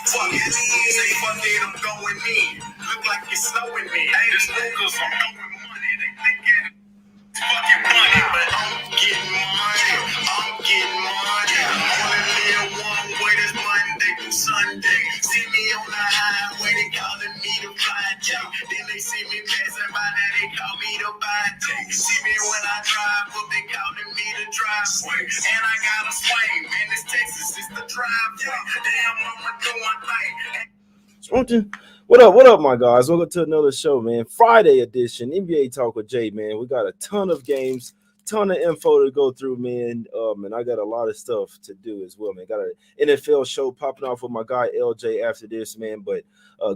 Fuck it, say fuck it, I'm going in. Look like it's snowing me. Hey, the sprinkles, I'm throwing money. They thinking fucking money, but I'm getting money. I'm getting money. Only live one way, this Monday through Sunday. See me on the highway, they calling me the project. Then they see me passing by, now they call me the project. See me when I drive up, they calling me the driveway. And I got a swing, man, this Texas is the driveway. Damn, I'ma do one thing. What up, my guys? Welcome to another show, man. Friday edition, NBA Talk with Jay, man. We got a ton of games, ton of info to go through, man. And I got a lot of stuff to do as well, man. Got an NFL show popping off with my guy LJ after this, man. But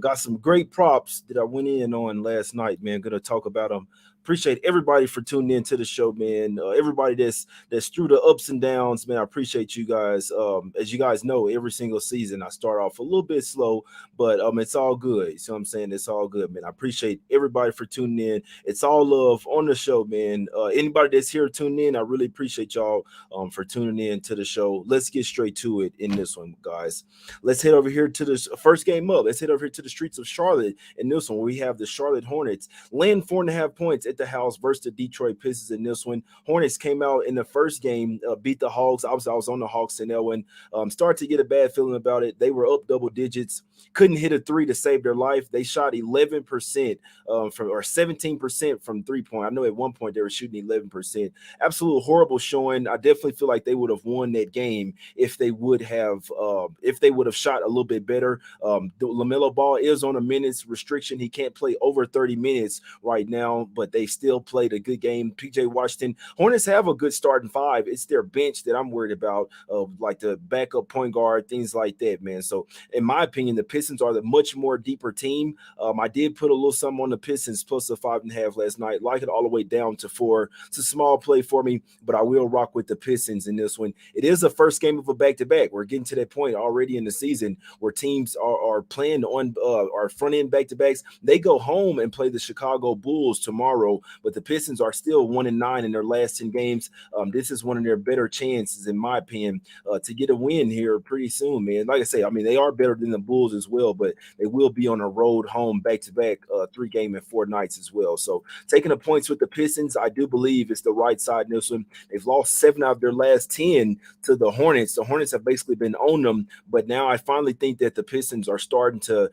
got some great props that I went in on last night, man. Gonna talk about them. Appreciate everybody for tuning in to the show, man. Everybody that's through the ups and downs, man. I appreciate you guys. As you guys know, every single season I start off a little bit slow, but it's all good. You see what I'm saying? It's all good, man. I appreciate everybody for tuning in. It's all love on the show, man. Anybody that's here tuning in, I really appreciate y'all for tuning in to the show. Let's get straight to it in this one, guys. Let's head over here to the first game up. Let's head over here to the streets of Charlotte in this one. We have the Charlotte Hornets laying 4.5 points at the house versus the Detroit Pistons in this one. Hornets came out in the first game, beat the Hawks. I was on the Hawks in that one. Started to get a bad feeling about it. They were up double digits. Couldn't hit a three to save their life. They shot 11% or 17% from 3-point. I know at one point they were shooting 11%. Absolute horrible showing. I definitely feel like they would have won that game if they would have shot a little bit better. LaMelo Ball is on a minutes restriction. He can't play over 30 minutes right now, but they still played a good game. PJ Washington. Hornets have a good starting five. It's their bench that I'm worried about, like the backup point guard, things like that, man. So in my opinion, the Pistons are the much more deeper team. I did put a little something on the Pistons plus a 5.5 last night. Like it all the way down to 4. It's a small play for me, but I will rock with the Pistons in this one. It is the first game of a back-to-back. We're getting to that point already in the season where teams are playing on our front-end back-to-backs. They go home and play the Chicago Bulls tomorrow, but the Pistons are still 1-9 in their last 10 games. This is one of their better chances, in my opinion, to get a win here pretty soon, man. Like I say, I mean, they are better than the Bulls as well, but they will be on a road home back-to-back 3-game and 4 nights as well. So taking the points with the Pistons, I do believe it's the right side in this one. They've lost 7 out of their last 10 to the Hornets. The Hornets have basically been on them, but now I finally think that the Pistons are starting to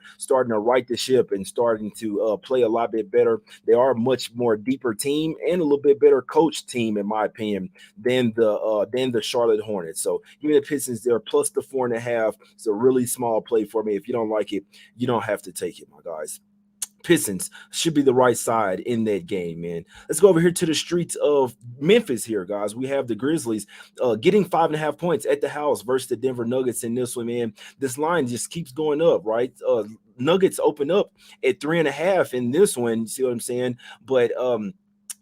right the ship and starting to play a lot bit better. They are a much more deeper team and a little bit better coached team, in my opinion, than the Charlotte Hornets. So give me the Pistons there plus the 4.5. It's a really small play for me. If you don't like it, you don't have to take it, my guys. Pistons should be the right side in that game, man. Let's go over here to the streets of Memphis here, guys. We have the Grizzlies getting 5.5 points at the house versus the Denver Nuggets in this one, man. This line just keeps going up, right? Nuggets open up at 3.5 in this one. You see what I'm saying? But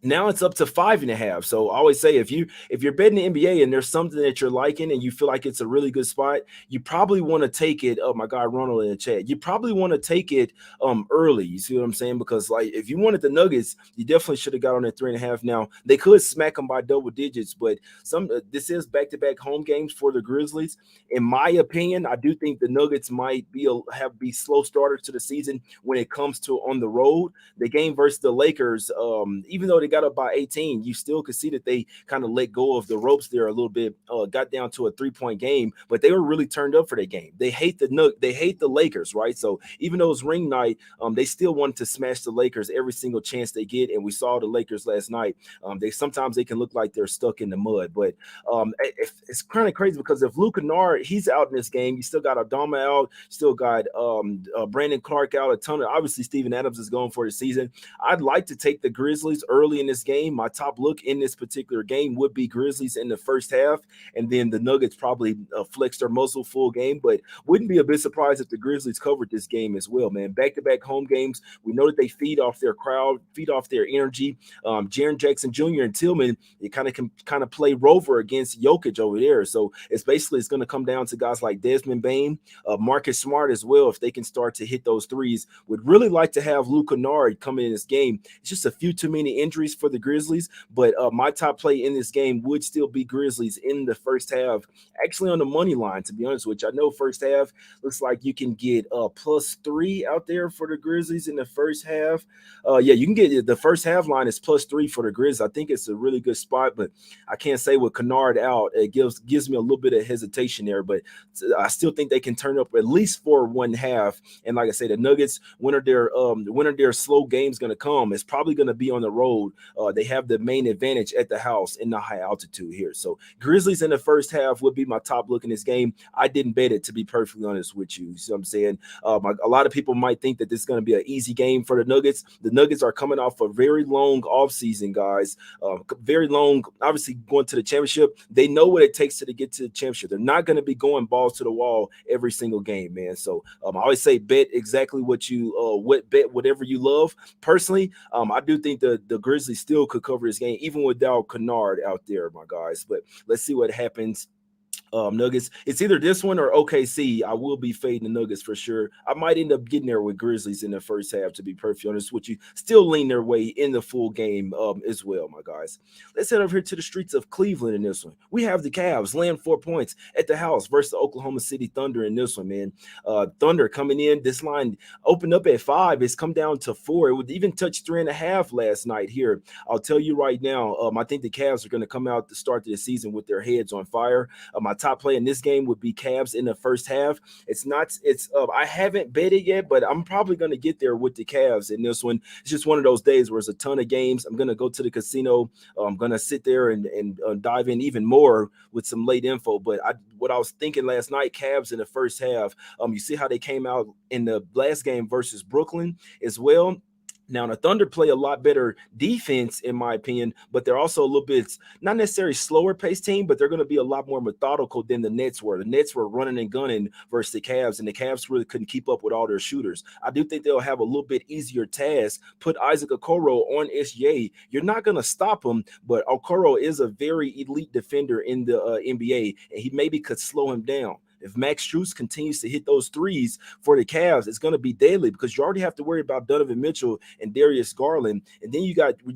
now it's up to 5.5. So I always say if you're betting the NBA and there's something that you're liking and you feel like it's a really good spot, you probably want to take it. Oh, my guy Ronald in the chat. You probably want to take it early. You see what I'm saying? Because like if you wanted the Nuggets, you definitely should have got on at 3.5. Now they could smack them by double digits, but this is back-to-back home games for the Grizzlies. In my opinion, I do think the Nuggets might be slow starters to the season when it comes to on the road. The game versus the Lakers, even though they got up by 18, you still could see that they kind of let go of the ropes there a little bit, got down to a 3-point game, but they were really turned up for that game. They hate the Lakers, right? So even though it's ring night, they still wanted to smash the Lakers every single chance they get, and we saw the Lakers last night. Sometimes they can look like they're stuck in the mud, but it's kind of crazy because if Luke Kennard, he's out in this game, you still got Adama out, still got Brandon Clark out, a ton of, obviously Steven Adams is going for the season. I'd like to take the Grizzlies early in this game. My top look in this particular game would be Grizzlies in the first half, and then the Nuggets probably flex their muscle full game, but wouldn't be a bit surprised if the Grizzlies covered this game as well, man. Back-to-back home games. We know that they feed off their crowd, feed off their energy. Jaren Jackson Jr. and Tillman, they kind of play rover against Jokic over there. So it's going to come down to guys like Desmond Bane, Marcus Smart as well, if they can start to hit those threes. Would really like to have Luke Kennard come in this game. It's just a few too many injuries victories for the Grizzlies, but my top play in this game would still be Grizzlies in the first half, actually on the money line, to be honest with you. I know first half looks like you can get +3 out there for the Grizzlies in the first half. Yeah, you can get the first half line is +3 for the Grizzlies. I think it's a really good spot, but I can't say with Kennard out, it gives me a little bit of hesitation there, but I still think they can turn up at least for one half. And like I say, the Nuggets, when are their slow games going to come? It's probably going to be on the road. They have the main advantage at the house in the high altitude here. So Grizzlies in the first half would be my top look in this game. I didn't bet it, to be perfectly honest with you. See what I'm saying? A lot of people might think that this is going to be an easy game for the Nuggets. The Nuggets are coming off a very long offseason, guys. Very long, obviously going to the championship. They know what it takes to get to the championship. They're not going to be going balls to the wall every single game, man. So I always say bet exactly what you bet whatever you love. Personally, I do think the Grizzlies still could cover this game even without Kennard out there, my guys. But let's see what happens. Nuggets. It's either this one or OKC. I will be fading the Nuggets for sure. I might end up getting there with Grizzlies in the first half, to be perfectly honest with you. Still lean their way in the full game as well, my guys. Let's head over here to the streets of Cleveland in this one. We have the Cavs laying 4 points at the house versus the Oklahoma City Thunder in this one, man. Thunder coming in. This line opened up at 5. It's come down to 4. It would even touch 3.5 last night here. I'll tell you right now, I think the Cavs are going to come out to start the season with their heads on fire. My top play in this game would be Cavs in the first half. I haven't bet it yet, but I'm probably going to get there with the Cavs in this one. It's just one of those days where it's a ton of games. I'm going to go to the casino. I'm going to sit there and dive in even more with some late info. But what I was thinking last night, Cavs in the first half, you see how they came out in the last game versus Brooklyn as well. Now, the Thunder play a lot better defense, in my opinion, but they're also a little bit, not necessarily slower paced team, but they're going to be a lot more methodical than the Nets were. The Nets were running and gunning versus the Cavs, and the Cavs really couldn't keep up with all their shooters. I do think they'll have a little bit easier task. Put Isaac Okoro on SGA. You're not going to stop him, but Okoro is a very elite defender in the NBA, and he maybe could slow him down. If Max Strus continues to hit those threes for the Cavs, it's going to be deadly because you already have to worry about Donovan Mitchell and Darius Garland. And then you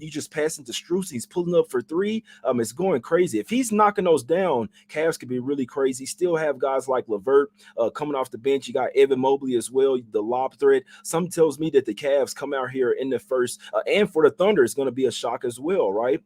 just pass into Strus, he's pulling up for 3. It's going crazy. If he's knocking those down, Cavs could be really crazy. Still have guys like LeVert coming off the bench. You got Evan Mobley as well, the lob threat. Some tells me that the Cavs come out here in the first, and for the Thunder, it's going to be a shock as well, right?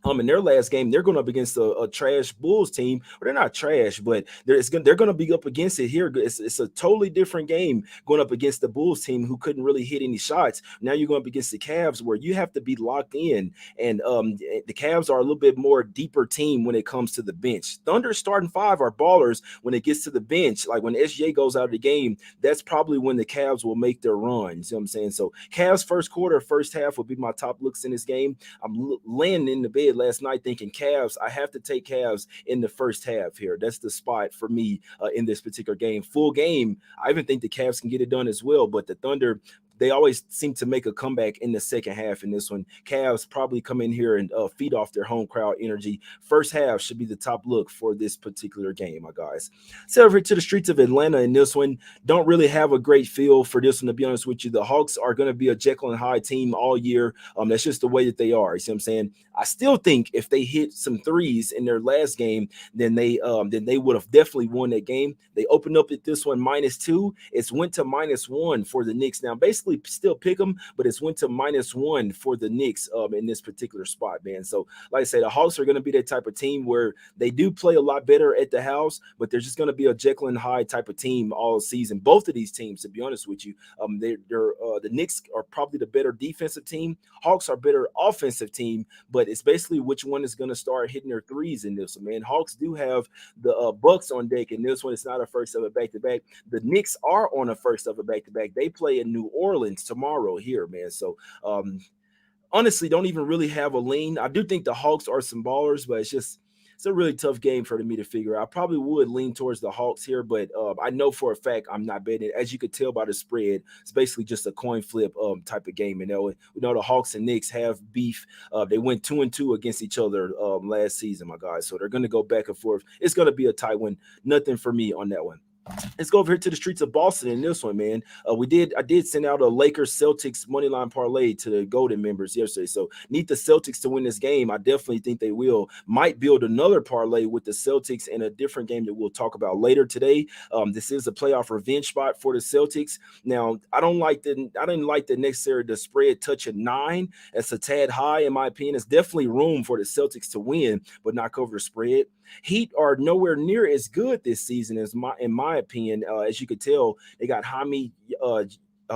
In their last game, they're going up against a trash Bulls team. Well, they're not trash, but they're going to be up against it here. It's a totally different game going up against the Bulls team who couldn't really hit any shots. Now you're going up against the Cavs where you have to be locked in, and the Cavs are a little bit more deeper team when it comes to the bench. Thunder starting 5 are ballers when it gets to the bench. Like when SGA goes out of the game, that's probably when the Cavs will make their run. You see what I'm saying? So Cavs first quarter, first half will be my top looks in this game. I'm laying in the bed last night thinking Cavs. I have to take Cavs in the first half here. That's the spot for me in this particular game. Full game, I even think the Cavs can get it done as well, but the Thunder, they always seem to make a comeback in the second half in this one. Cavs probably come in here and feed off their home crowd energy. First half should be the top look for this particular game, my guys. So over to the streets of Atlanta in this one. Don't really have a great feel for this one, to be honest with you. The Hawks are going to be a Jekyll and Hyde team all year. That's just the way that they are. You see what I'm saying? I still think if they hit some threes in their last game, then they would have definitely won that game. They opened up at this one -2. It's went to -1 for the Knicks. Now, basically, still pick them, but it's went to -1 for the Knicks in this particular spot, man. So, like I said, the Hawks are going to be that type of team where they do play a lot better at the house, but they're just going to be a Jekyll and Hyde type of team all season. Both of these teams, to be honest with you, the Knicks are probably the better defensive team. Hawks are better offensive team, but it's basically which one is going to start hitting their threes in this one, man. Hawks do have the Bucks on deck in this one. It's not a first of a back-to-back. The Knicks are on a first of a back-to-back. They play in New Orleans tomorrow here, man. So honestly, don't even really have a lean. I do think the Hawks are some ballers, but it's a really tough game for me to figure out. I probably would lean towards the Hawks here, but I know for a fact I'm not betting it. As you could tell by the spread, it's basically just a coin flip type of game. And we know the Hawks and Knicks have beef. They went 2-2 against each other last season, my guys. So they're going to go back and forth. It's going to be a tight one. Nothing for me on that one. Let's go over here to the streets of Boston in this one, man. I did send out a Lakers Celtics money line parlay to the Golden members yesterday. So need the Celtics to win this game. I definitely think they will. Might build another parlay with the Celtics in a different game that we'll talk about later today. This is a playoff revenge spot for the Celtics. Now, I didn't like the necessary the spread touching 9. It's a tad high in my opinion. It's definitely room for the Celtics to win, but not cover the spread. Heat are nowhere near as good this season as in my opinion. As you could tell, they got Jaime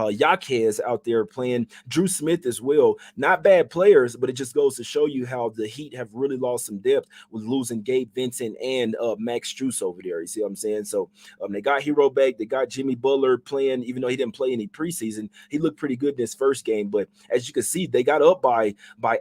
Yaquez out there playing Drew Smith as well. Not bad players, but it just goes to show you how the Heat have really lost some depth with losing Gabe Vincent and Max Strus over there. You see what I'm saying? So they got Hero back. They got Jimmy Butler playing, even though he didn't play any preseason. He looked pretty good in his first game. But as you can see, they got up by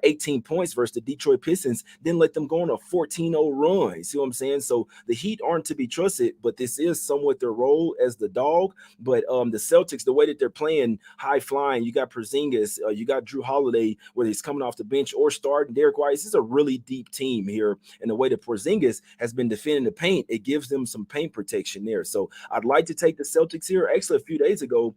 18 points versus the Detroit Pistons, then let them go on a 14-0 run. You see what I'm saying? So the Heat aren't to be trusted, but this is somewhat their role as the dog. But the Celtics, the way that they're playing high flying, you got Porzingis, you got Drew Holiday, whether he's coming off the bench or starting. Derek White, this is a really deep team here. And the way that Porzingis has been defending the paint, it gives them some paint protection there. So I'd like to take the Celtics here. Actually, a few days ago,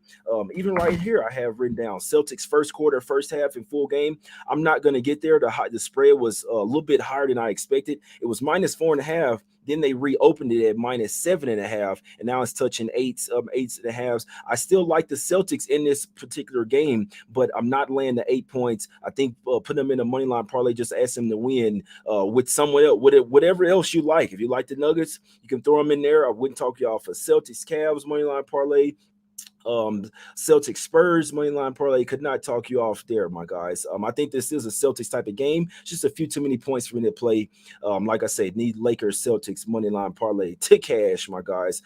even right here, I have written down Celtics first quarter, first half, and full game. I'm not going to get there. The spread was a little bit higher than I expected. It was -4.5. Then they reopened it at -7.5, and now it's touching eights and a halves. I still like the Celtics in this particular game, but I'm not laying the 8 points. I think putting them in a money line parlay, just ask them to win with someone else, whatever else you like. If you like the Nuggets, you can throw them in there. I wouldn't talk you off a Celtics Cavs money line parlay. Celtics Spurs money line parlay, could not talk you off there, my guys. I think this is a Celtics type of game. It's just a few too many points for me to play. Like I said, need Lakers Celtics money line parlay to cash, my guys.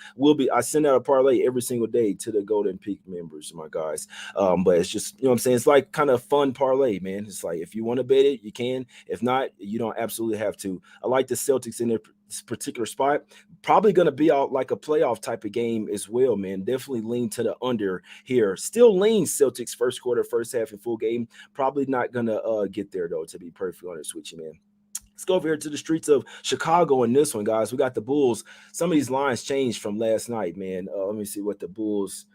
I send out a parlay every single day to the Golden Peak members, my guys. But it's just, you know what I'm saying? It's like kind of fun parlay, man. It's like if you want to bet it, you can. If not, you don't absolutely have to. I like the Celtics in their particular spot. Probably going to be out like a playoff type of game as well, man. Definitely lean to the under here. Still lean Celtics first quarter, first half, and full game. Probably not going to get there, though, to be perfectly honest with you, man. Let's go over here to the streets of Chicago in this one, guys. We got the Bulls. Some of these lines changed from last night, man. Let me see what the Bulls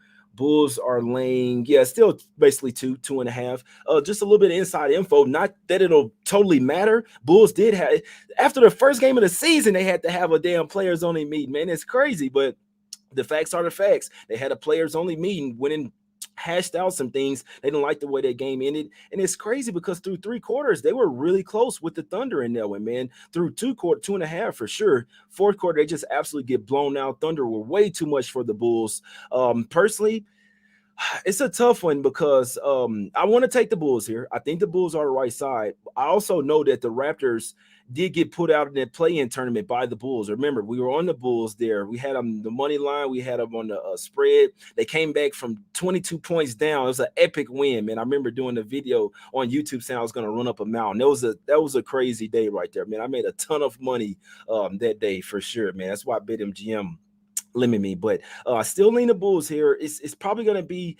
are laying. Yeah, still basically 2.5. Just a little bit of inside info. Not that it'll totally matter. Bulls did have, after the first game of the season, they had to have a damn players only meeting, man. It's crazy, but the facts are the facts. They had a players only meeting, winning, hashed out some things. They didn't like the way that game ended. And it's crazy because through 3 quarters, they were really close with the Thunder in that one, man. Through 2.5 for sure. 4th quarter, they just absolutely get blown out. Thunder were way too much for the Bulls. Personally, it's a tough one because I want to take the Bulls here. I think the Bulls are the right side. I also know that the Raptors did get put out in that play-in tournament by the Bulls. Remember, we were on the Bulls there. We had them the money line. We had them on the spread. They came back from 22 points down. It was an epic win, man. I remember doing the video on YouTube saying I was going to run up a mountain. That was a crazy day right there, man. I made a ton of money that day for sure, man. That's why BetMGM limit me, but I still lean the Bulls here. It's probably going to be,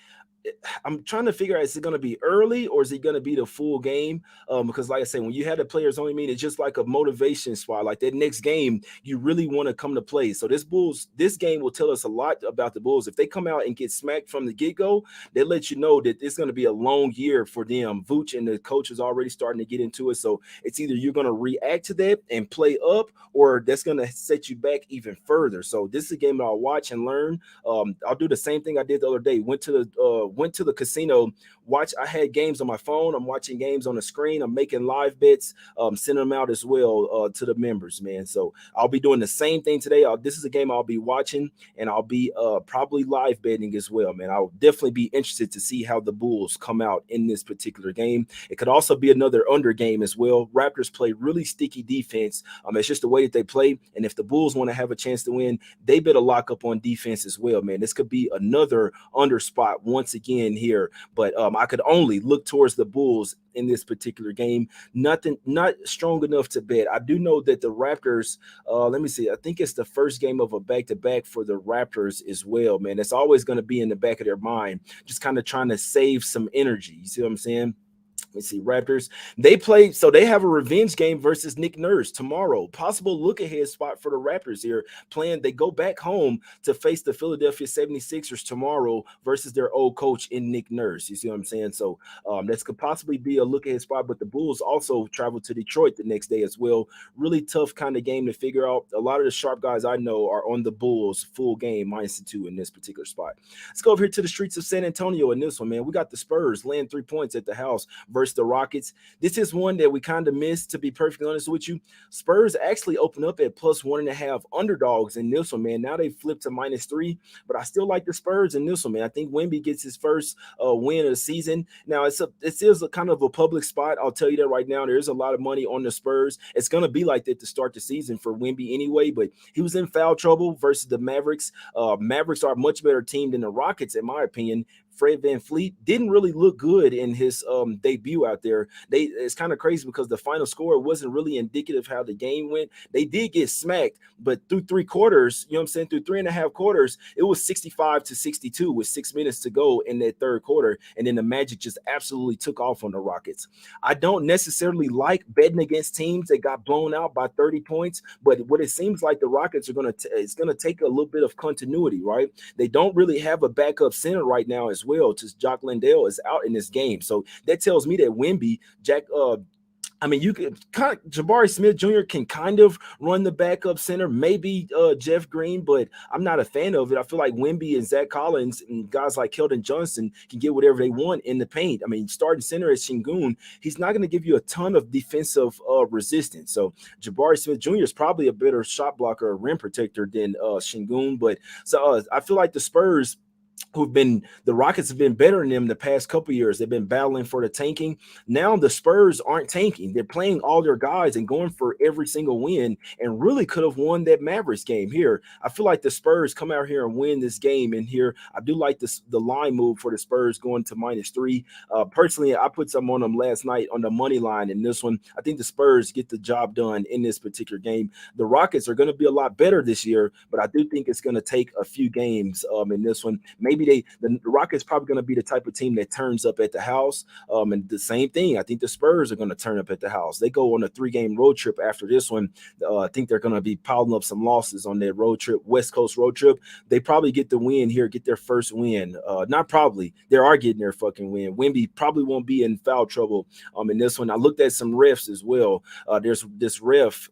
I'm trying to figure out, is it going to be early or is it going to be the full game? Because like I said, when you had the players only meeting, it's just like a motivation spot. Like that next game, you really want to come to play. So this game will tell us a lot about the Bulls. If they come out and get smacked from the get-go, they let you know that it's going to be a long year for them. Vooch and the coach is already starting to get into it. So it's either you're going to react to that and play up, or that's going to set you back even further. So this is a game that I'll watch and learn. I'll do the same thing I did the other day. Went to the casino, I had games on my phone. I'm watching games on the screen. I'm making live bets, sending them out as well to the members, man. So I'll be doing the same thing today. This is a game I'll be watching, and I'll be probably live betting as well, man. I'll definitely be interested to see how the Bulls come out in this particular game. It could also be another under game as well. Raptors play really sticky defense. It's just the way that they play, and if the Bulls want to have a chance to win, they better lock up on defense as well, man. This could be another under spot once again here, but I could only look towards the Bulls in this particular game. Not strong enough to bet. I do know that the Raptors, let me see, I think it's the first game of a back-to-back for the Raptors as well, man. It's always going to be in the back of their mind, just kind of trying to save some energy. You see what I'm saying? Let me see, Raptors. They play, so they have a revenge game versus Nick Nurse tomorrow. Possible look ahead spot for the Raptors here. Playing, they go back home to face the Philadelphia 76ers tomorrow versus their old coach in Nick Nurse. You see what I'm saying? So this could possibly be a look ahead spot. But the Bulls also travel to Detroit the next day as well. Really tough kind of game to figure out. A lot of the sharp guys I know are on the Bulls full game -2 in this particular spot. Let's go over here to the streets of San Antonio in this one, man. We got the Spurs laying 3 points at the house versus the Rockets. This is one that we kind of missed, to be perfectly honest with you. Spurs actually opened up at +1.5 underdogs in this one, man. Now they flipped to -3, but I still like the Spurs in this one, man. I think Wemby gets his first win of the season. Now it is a kind of a public spot. I'll tell you that right now. There's a lot of money on the Spurs. It's gonna be like that to start the season for Wemby anyway. But he was in foul trouble versus the Mavericks. Mavericks are a much better team than the Rockets, in my opinion. Fred VanVleet didn't really look good in his debut out there. It's kind of crazy because the final score wasn't really indicative of how the game went. They did get smacked, but through 3 quarters, you know what I'm saying, through 3.5 quarters, it was 65-62 with 6 minutes to go in that third quarter, and then the Magic just absolutely took off on the Rockets. I don't necessarily like betting against teams that got blown out by 30 points, but what it seems like the Rockets are it's going to take a little bit of continuity, right? They don't really have a backup center right now as well. Just Jock Landale is out in this game, so that tells me that Wemby, you can kind of, Jabari Smith Jr. can kind of run the backup center, maybe Jeff Green, but I'm not a fan of it. I feel like Wemby and Zach Collins and guys like Keldon Johnson can get whatever they want in the paint. I mean, starting center is Şengün. He's not going to give you a ton of defensive resistance. So Jabari Smith Jr. is probably a better shot blocker or rim protector than Şengün. But I feel like the Spurs, the Rockets have been better than them the past couple of years. They've been battling for the tanking. Now the Spurs aren't tanking. They're playing all their guys and going for every single win, and really could have won that Mavericks game here. I feel like the Spurs come out here and win this game. And here, I do like the line move for the Spurs going to -3. Personally, I put some on them last night on the money line in this one. I think the Spurs get the job done in this particular game. The Rockets are going to be a lot better this year, but I do think it's going to take a few games in this one. Maybe the Rockets probably going to be the type of team that turns up at the house. And the same thing, I think the Spurs are going to turn up at the house. They go on a 3-game road trip after this one. I think they're going to be piling up some losses on their road trip, West Coast road trip. They probably get the win here, get their first win. Not probably, they are getting their fucking win. Wemby probably won't be in foul trouble in this one. I looked at some refs as well. There's this ref.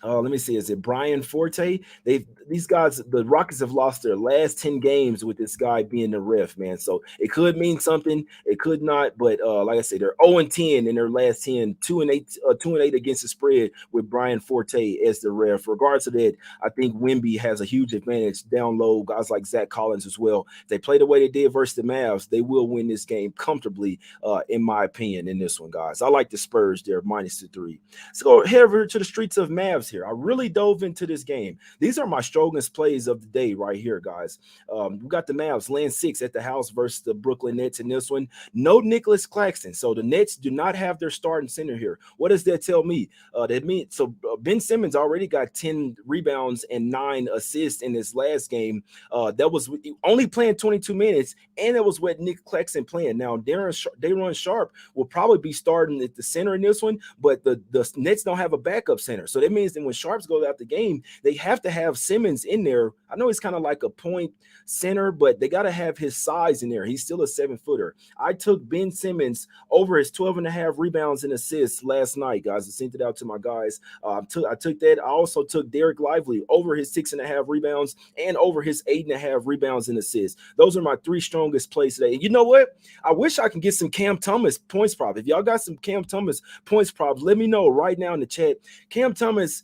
Let me see. Is it Brian Forte? These guys, the Rockets have lost their last 10 games with this guy being the ref, man. So it could mean something. It could not. But like I said, they're 0-10 in their last 10, 2-8 against the spread with Brian Forte as the ref. Regardless of that, I think Wemby has a huge advantage down low. Guys like Zach Collins as well. If they play the way they did versus the Mavs, they will win this game comfortably, in my opinion, in this one, guys. I like the Spurs there, -3. Let's go head over to the streets of Mavs here. I really dove into this game. These are my strongest plays of the day right here, guys. We got the Mavs laying 6 at the house versus the Brooklyn Nets in this one. No Nicholas Claxton. So the Nets do not have their starting center here. What does that tell me? That means Ben Simmons already got 10 rebounds and 9 assists in his last game. That was only playing 22 minutes, and that was what Nick Claxton playing. Now Day'Ron Sharpe will probably be starting at the center in this one, but the Nets don't have a backup center. So that means that when Sharps goes out the game, they have to have Simmons in there. I know he's kind of like a point center, but they got to have his size in there. He's still a 7-footer. I took Ben Simmons over his 12.5 rebounds and assists last night, guys. I sent it out to my guys. I took that. I also took Derek Lively over his 6.5 rebounds and over his 8.5 rebounds and assists. Those are my 3 strongest plays today. And you know what? I wish I could get some Cam Thomas points props. If y'all got some Cam Thomas points props, let me know right now in the chat. Cam Thomas,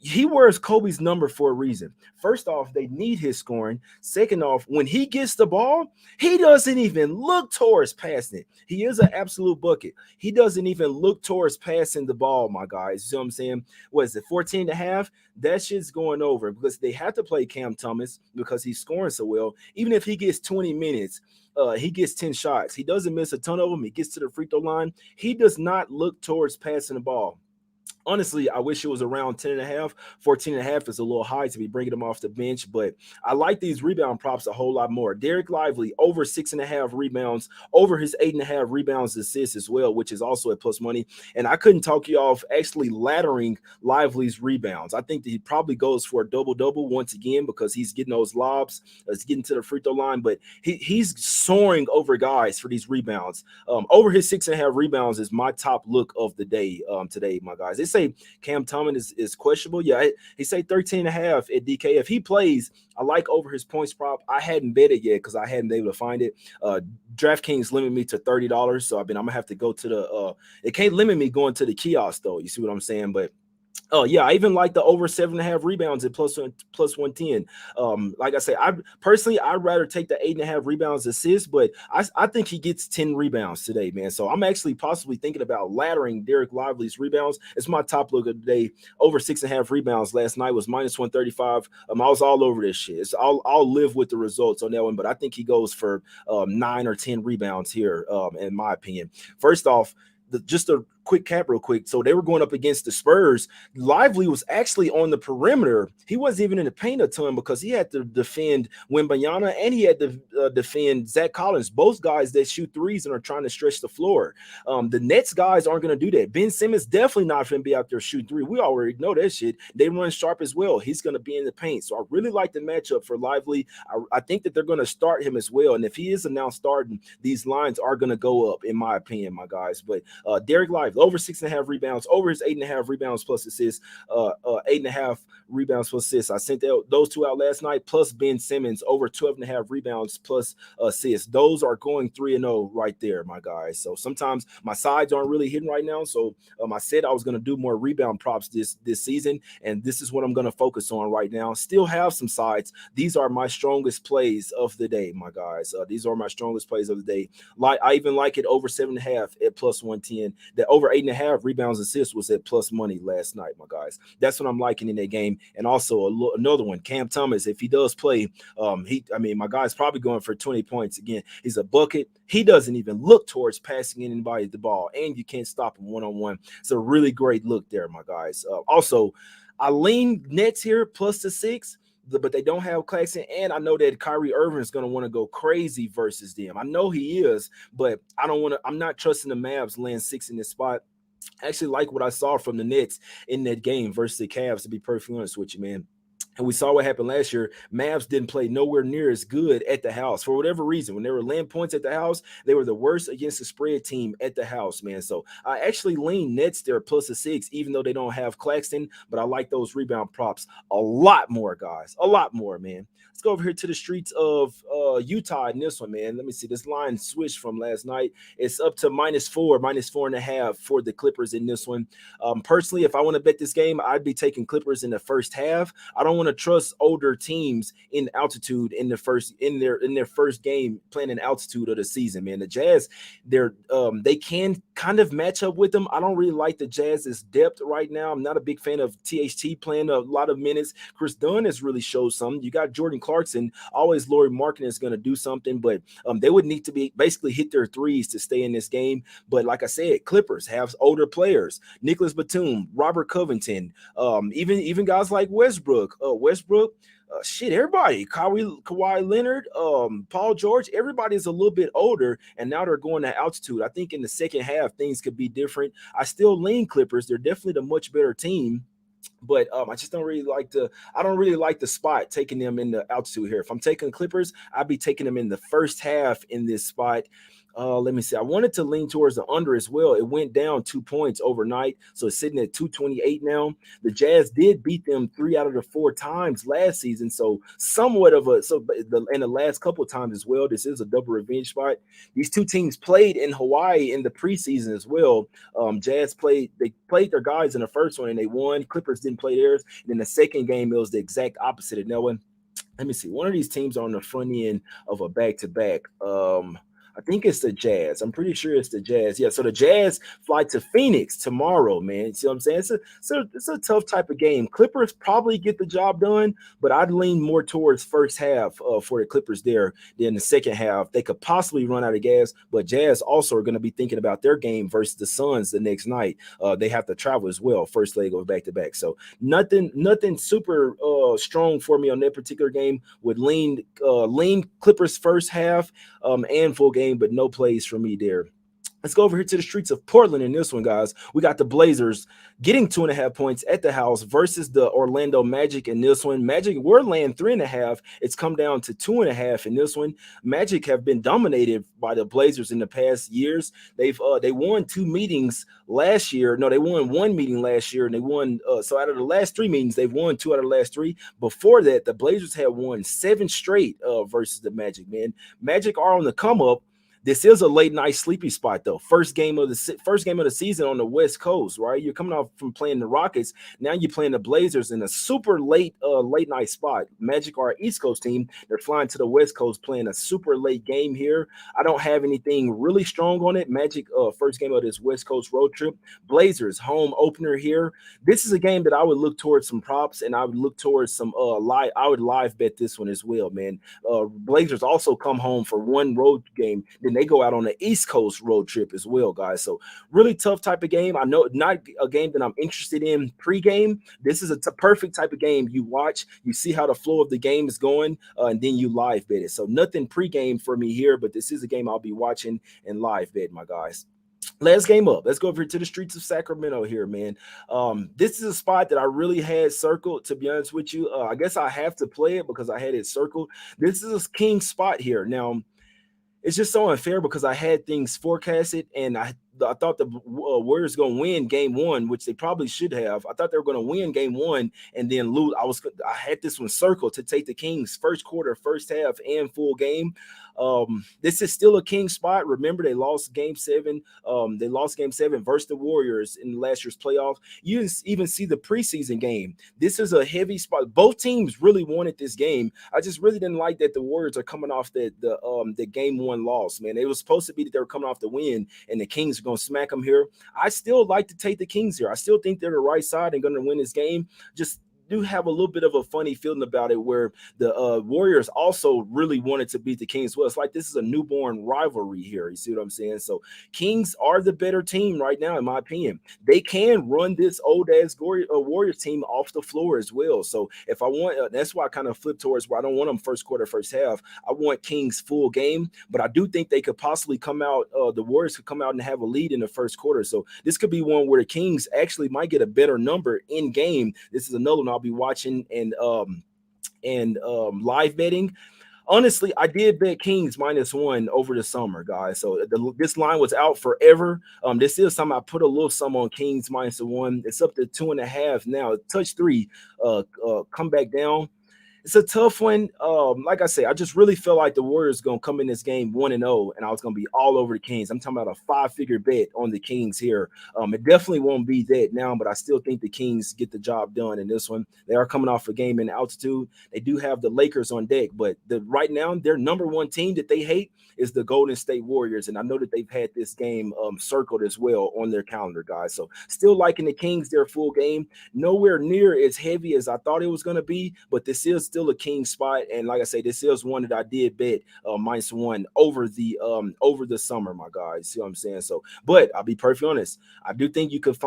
he wears Kobe's number for a reason. First off, they need his scoring. Second off, when he gets the ball, he doesn't even look towards passing it. He is an absolute bucket. He doesn't even look towards passing the ball, my guys. You know what I'm saying? What is it, 14.5? That shit's going over because they have to play Cam Thomas because he's scoring so well. Even if he gets 20 minutes, he gets 10 shots. He doesn't miss a ton of them. He gets to the free throw line. He does not look towards passing the ball. Honestly, I wish it was around 10 and a half. 14 and a half is a little high to be bringing him off the bench, but I like these rebound props a whole lot more. Derek Lively over 6.5 rebounds, over his 8.5 rebounds assists as well, which is also at plus money. And I couldn't talk you off actually laddering Lively's rebounds. I think that he probably goes for a double double once again because he's getting those lobs, he's getting to the free throw line, but he's soaring over guys for these rebounds. Over his 6.5 rebounds is my top look of the day today, my guys. They say Cam Thomas is questionable. Yeah, he say 13 and a half at DK. If he plays, I like over his points prop. I hadn't bet it yet because I hadn't been able to find it. DraftKings limit me to $30, so I'm gonna have to go to the. It can't limit me going to the kiosk though. You see what I'm saying? But oh yeah, I even like the over 7.5 rebounds at plus 110. Like I say, I'd rather take the 8.5 rebounds assists, but I think he gets 10 rebounds today, man. So I'm actually possibly thinking about laddering Derek Lively's rebounds. It's my top look of the day. Over 6.5 rebounds last night was minus 135. I was all over this shit. I'll live with the results on that one, but I think he goes for 9 or 10 rebounds here, in my opinion. First off, just a quick cap real quick. So they were going up against the Spurs. Lively was actually on the perimeter. He wasn't even in the paint a ton because he had to defend Wembanyama and he had to defend Zach Collins, both guys that shoot threes and are trying to stretch the floor. The Nets guys aren't going to do that. Ben Simmons definitely not going to be out there shooting three. We already know that shit. They run sharp as well. He's going to be in the paint. So I really like the matchup for Lively. I think that they're going to start him as well. And if he is announced starting, these lines are going to go up, in my opinion, my guys. But Derek Lively, over 6.5 rebounds, over his 8.5 rebounds plus assists, 8.5 rebounds plus assists. I sent those two out last night, plus Ben Simmons, over 12.5 rebounds plus assists. Those are going 3-0 right there, my guys. So sometimes my sides aren't really hitting right now. So I said I was going to do more rebound props this season, and this is what I'm going to focus on right now. Still have some sides. These are my strongest plays of the day, my guys. These are my strongest plays of the day. I even like it over 7.5 at plus 110. That over 8.5 rebounds assists was at plus money last night, my guys. That's what I'm liking in that game. And also another one, Cam Thomas, if he does play, my guy's probably going for 20 points again. He's a bucket. He doesn't even look towards passing anybody the ball, and you can't stop him one-on-one. It's a really great look there, my guys. Also, I lean Nets here plus the 6. But they don't have Claxton, and I know that Kyrie Irving is going to want to go crazy versus them. I know he is, but I'm not trusting the Mavs land 6 in this spot. I actually like what I saw from the Nets in that game versus the Cavs, to be perfectly honest with you, man. And we saw what happened last year. Mavs didn't play nowhere near as good at the house for whatever reason. When they were laying points at the house, they were the worst against the spread team at the house, man. So I actually lean Nets there plus a 6, even though they don't have Claxton. But I like those rebound props a lot more, guys. A lot more, man. Let's go over here to the streets of Utah in this one, man. Let me see. This line switched from last night. It's up to -4, -4.5 for the Clippers in this one. Personally, if I want to bet this game, I'd be taking Clippers in the first half. I don't want to trust older teams in altitude in their first game playing in altitude of the season, man. The Jazz, they can kind of match up with them. I don't really like the Jazz's depth right now. I'm not a big fan of THT playing a lot of minutes. Chris Dunn has really showed something. You got Jordan Clarkson. Always Lauri Markkanen is going to do something, but they would need to be basically hit their threes to stay in this game. But like I said, Clippers have older players. Nicholas Batum, Robert Covington, even guys like Westbrook. Everybody, Kawhi Leonard, Paul George, everybody's a little bit older, and now they're going to altitude. I think in the second half, things could be different. I still lean Clippers. They're definitely the much better team. But I just don't really like the spot taking them in the altitude here. If I'm taking Clippers, I'd be taking them in the first half in this spot. Let me see. I wanted to lean towards the under as well. It went down 2 points overnight, so it's sitting at 228 now. The Jazz did beat them 3 out of the 4 times last season, so somewhat of and the last couple of times as well. This is a double revenge spot. These two teams played in Hawaii in the preseason as well. Jazz played their guys in the first one and they won. Clippers didn't play theirs. And in the second game, it was the exact opposite of that one. Let me see. One of these teams are on the front end of a back-to-back. I think it's the Jazz. I'm pretty sure it's the Jazz. Yeah, so the Jazz fly to Phoenix tomorrow, man. See what I'm saying? It's a tough type of game. Clippers probably get the job done, but I'd lean more towards first half for the Clippers there than the second half. They could possibly run out of gas, but Jazz also are going to be thinking about their game versus the Suns the next night. They have to travel as well. First leg goes back to back. So nothing super strong for me on that particular game. Would lean Clippers first half and full game, but no plays for me there. Let's go over here to the streets of Portland in this one, guys. We got the Blazers getting 2.5 points at the house versus the Orlando Magic in this one. Magic were laying 3.5. It's come down to 2.5 in this one. Magic have been dominated by the Blazers in the past years. They won 2 meetings last year. No, they won 1 meeting last year, and they won. So out of the last 3 meetings, they've won 2 out of the last 3. Before that, the Blazers had won 7 straight versus the Magic. Man, Magic are on the come up. This is a late night sleepy spot though. First game of the season on the West Coast, right? You're coming off from playing the Rockets. Now you're playing the Blazers in a super late night spot. Magic are an East Coast team. They're flying to the West Coast playing a super late game here. I don't have anything really strong on it. Magic first game of this West Coast road trip. Blazers home opener here. This is a game that I would look towards some props, and I would look towards some live. I would live bet this one as well, man. Blazers also come home for one road game. Then they go out on the East Coast road trip as well, guys. So really tough type of game. I know not a game that I'm interested in pregame. This is a perfect type of game. You watch, you see how the flow of the game is going, and then you live bet it. So nothing pregame for me here, but this is a game I'll be watching and live bet, my guys. Last game up. Let's go over to the streets of Sacramento here, man. This is a spot that I really had circled, to be honest with you. I guess I have to play it because I had it circled. This is a king spot here. Now, it's just so unfair because I had things forecasted, and I thought the Warriors going to win game one, which they probably should have. I thought they were going to win game one and then lose. I had this one circled to take the Kings first quarter, first half, and full game. This is still a king spot. Remember, they lost game 7. They lost game 7 versus the Warriors in last year's playoffs. You even see the preseason game. This is a heavy spot. Both teams really wanted this game. I just really didn't like that the Warriors are coming off the game 1 loss, man. It was supposed to be that they were coming off the win, and the Kings are going to smack them here. I still like to take the Kings here. I still think they're the right side and going to win this game. Just do have a little bit of a funny feeling about it where the Warriors also really wanted to beat the Kings. Well, it's like this is a newborn rivalry here. You see what I'm saying? So Kings are the better team right now, in my opinion. They can run this old-ass Warriors team off the floor as well. So if I want, that's why I kind of flip towards where I don't want them first quarter, first half. I want Kings full game, but I do think they could possibly come out, the Warriors could come out and have a lead in the first quarter. So this could be one where the Kings actually might get a better number in game. This is another one I'll be watching and live betting. Honestly, I did bet Kings -1 over the summer, guys. So this line was out forever. This is something I put a little sum on Kings -1. It's up to 2.5 now. Touch 3, come back down. It's a tough one. Like I say, I just really feel like the Warriors going to come in this game 1-0, and I was going to be all over the Kings. I'm talking about a 5-figure bet on the Kings here. It definitely won't be that now, but I still think the Kings get the job done in this one. They are coming off a game in altitude. They do have the Lakers on deck, but right now their number 1 team that they hate is the Golden State Warriors, and I know that they've had this game circled as well on their calendar, guys. So still liking the Kings, their full game. Nowhere near as heavy as I thought it was going to be, but this is still a king spot, and like I say, this is one that I did bet -1 over the summer, my guys. See what I'm saying? So, but I'll be perfectly honest, I do think you could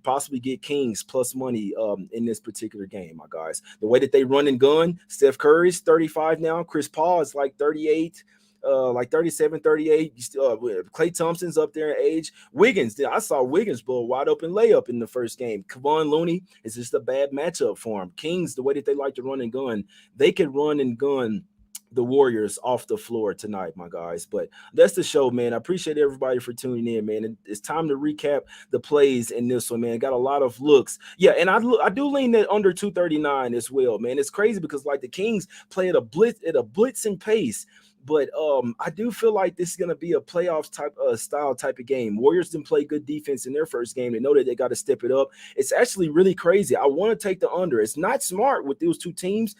possibly get Kings plus money in this particular game, my guys. The way that they run and gun, Steph Curry's 35 now, Chris Paul is like 38. Like 37, 38. You still Klay Thompson's up there in age. Wiggins, I saw Wiggins blow a wide open layup in the first game. Kevon Looney is just a bad matchup for him. Kings, the way that they like to run and gun, they could run and gun the Warriors off the floor tonight, my guys. But that's the show, man. I appreciate everybody for tuning in, man. It's time to recap the plays in this one, man. Got a lot of looks. Yeah, and I do lean that under 239 as well, man. It's crazy because like the Kings play at a blitzing pace. But I do feel like this is gonna be a playoffs type style type of game. Warriors didn't play good defense in their first game. They know that they got to step it up. It's actually really crazy. I want to take the under. It's not smart with those two teams.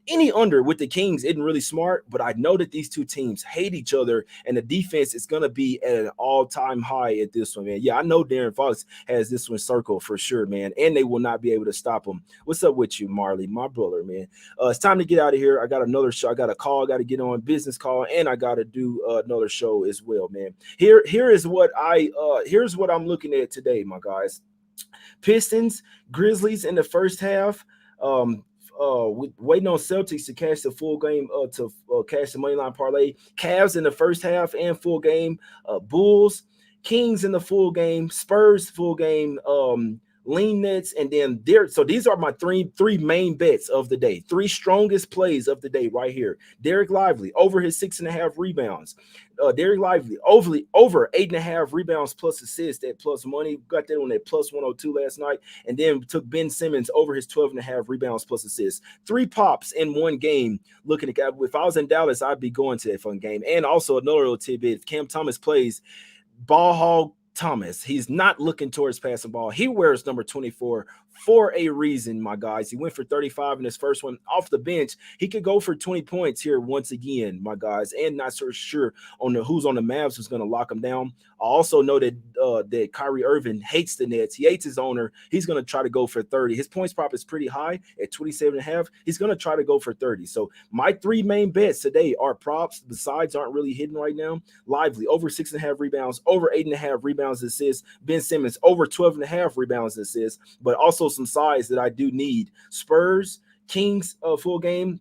Any under with the Kings isn't really smart, but I know that these two teams hate each other, and the defense is gonna be at an all-time high at this one, man. Yeah, I know Darren Fox has this one circled for sure, man, and they will not be able to stop him. What's up with you, Marley, my brother, man? It's time to get out of here. I got another show. I got a call. I got to get on business call, and I got to do another show as well, man. Here's what I'm looking at today, my guys. Pistons, Grizzlies in the first half. Waiting on Celtics to cash the full game to cash the money line parlay. Cavs in the first half and full game. Bulls, Kings in the full game. Spurs full game. Lean Nets, and then there. So these are my three main bets of the day. Three strongest plays of the day right here. Derek Lively over his 6.5 rebounds. Derek Lively over 8.5 rebounds plus assists at plus money. Got that on that plus 102 last night. And then took Ben Simmons over his 12.5 rebounds plus assists. 3 pops in one game. Looking at, if I was in Dallas, I'd be going to that fun game. And also another little tidbit: if Cam Thomas plays, ball hog Thomas, he's not looking towards passing ball. He wears number 24 for a reason, my guys. He went for 35 in his first one off the bench. He could go for 20 points here once again, my guys. And not so sure on who's on the Mavs who's going to lock him down. I also know that Kyrie Irving hates the Nets. He hates his owner. He's going to try to go for 30. His points prop is pretty high at 27.5. He's going to try to go for 30. So my 3 main bets today are props. The sides aren't really hidden right now. Lively over 6.5 rebounds, over 8.5 rebounds and assists. Ben Simmons over 12.5 rebounds and assists, but also some sides that I do need. Spurs, Kings, full game.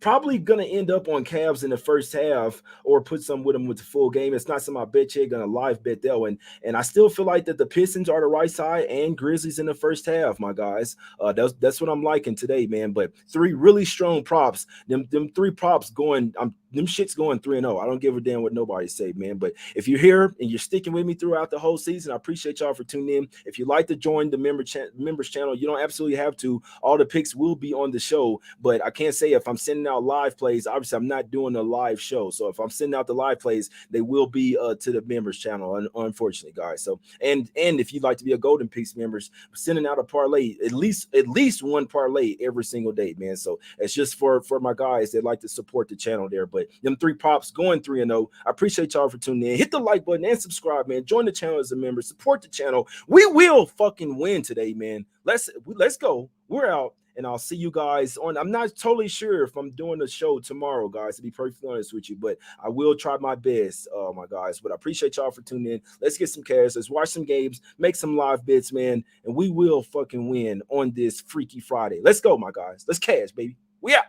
Probably going to end up on Cavs in the first half or put some with them with the full game. It's not something I bet you're going to live bet that one. And I still feel like that the Pistons are the right side and Grizzlies in the first half, my guys. That's what I'm liking today, man. But 3 really strong props. Them 3 props going, them shit's going 3-0. I don't give a damn what nobody say, man. But if you're here and you're sticking with me throughout the whole season, I appreciate y'all for tuning in. If you'd like to join the members channel, you don't absolutely have to. All the picks will be on the show, but I can't say if I'm sending out live plays. Obviously, I'm not doing a live show, so if I'm sending out the live plays, they will be to the members channel. Unfortunately, guys. So and if you'd like to be a Golden Picks members, sending out a parlay, at least one parlay every single day, man. So it's just for my guys that like to support the channel there. But them 3 props going 3-0. I appreciate y'all for tuning in. Hit the like button and subscribe, man. Join the channel as a member. Support the channel. We will fucking win today, man. Let's go. We're out. And I'll see you guys on. I'm not totally sure if I'm doing the show tomorrow, guys, to be perfectly honest with you, but I will try my best, my guys. But I appreciate y'all for tuning in. Let's get some cash. Let's watch some games, make some live bets, man, and we will fucking win on this Freaky Friday. Let's go, my guys. Let's cash, baby. We out.